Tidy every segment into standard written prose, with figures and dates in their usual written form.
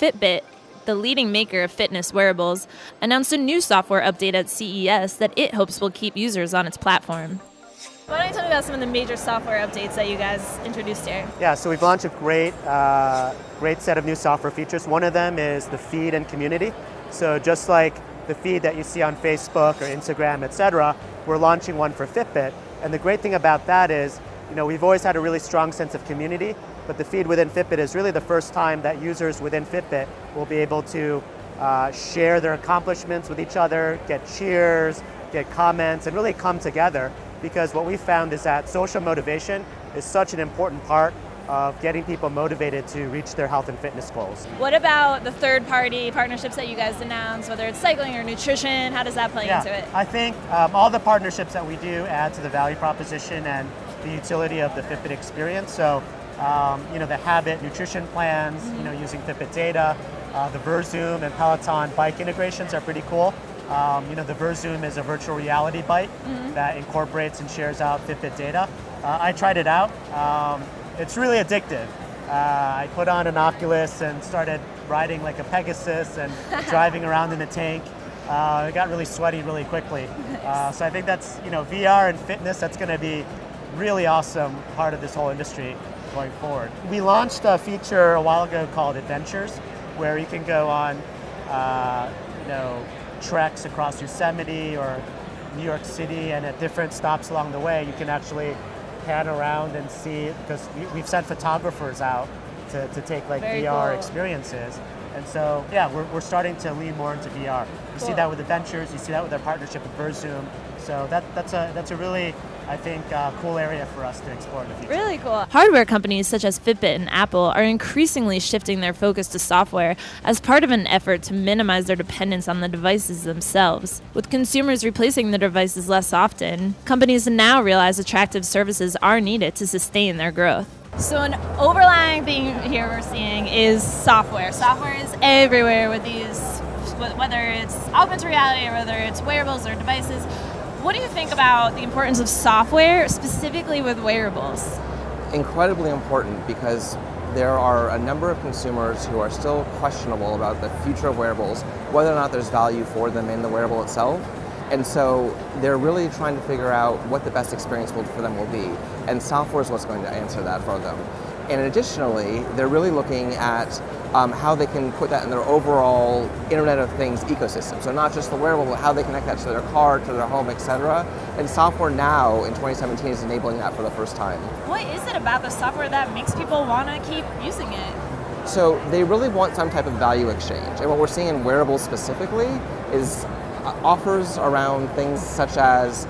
Fitbit, the leading maker of fitness wearables, announced a new software update at CES that it hopes will keep users on its platform. Why don't you tell me about some of the major software updates that you guys introduced here? Yeah, so we've launched a great set of new software features. One of them is the feed and community. So just like the feed that you see on Facebook or Instagram, etc., we're launching one for Fitbit. And the great thing about that is, we've always had a really strong sense of community, but the feed within Fitbit is really the first time that users within Fitbit will be able to share their accomplishments with each other, get cheers, get comments, and really come together. Because what we found is that social motivation is such an important part of getting people motivated to reach their health and fitness goals. What about the third-party partnerships that you guys announced, whether it's cycling or nutrition? How does that play into it? I think all the partnerships that we do add to the value proposition and the utility of the Fitbit experience. So, the Habit nutrition plans, using Fitbit data, the Verzoom and Peloton bike integrations are pretty cool. The Verzoom is a virtual reality bike that incorporates and shares out Fitbit data. I tried it out. It's really addictive. I put on an Oculus and started riding like a Pegasus and driving around in a tank. It got really sweaty really quickly. Nice. So I think that's, VR and fitness, that's going to be really awesome part of this whole industry going forward. We launched a feature a while ago called Adventures, where you can go on, treks across Yosemite or New York City, and at different stops along the way, you can actually pan around and see, because we've sent photographers out to take Very VR cool. experiences. And so, we're starting to lean more into VR. You see that with Adventures, you see that with our partnership with Verzoom. So that's a really, I think, cool area for us to explore in the future. Really cool. Hardware companies such as Fitbit and Apple are increasingly shifting their focus to software as part of an effort to minimize their dependence on the devices themselves. With consumers replacing the devices less often, companies now realize attractive services are needed to sustain their growth. So an overlying theme here we're seeing is software. Software is everywhere with these, whether it's augmented reality or whether it's wearables or devices. What do you think about the importance of software, specifically with wearables? Incredibly important, because there are a number of consumers who are still questionable about the future of wearables, whether or not there's value for them in the wearable itself. And so they're really trying to figure out what the best experience for them will be. And software is what's going to answer that for them. And additionally, they're really looking at how they can put that in their overall Internet of Things ecosystem. So not just the wearable, but how they connect that to their car, to their home, etc. And software now in 2017 is enabling that for the first time. What is it about the software that makes people want to keep using it? So they really want some type of value exchange. And what we're seeing in wearables specifically is offers around things such as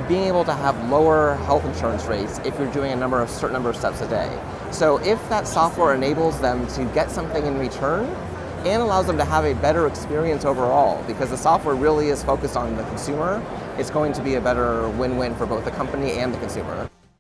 being able to have lower health insurance rates if you're doing a certain number of steps a day. So if that software enables them to get something in return and allows them to have a better experience overall, because the software really is focused on the consumer, it's going to be a better win-win for both the company and the consumer.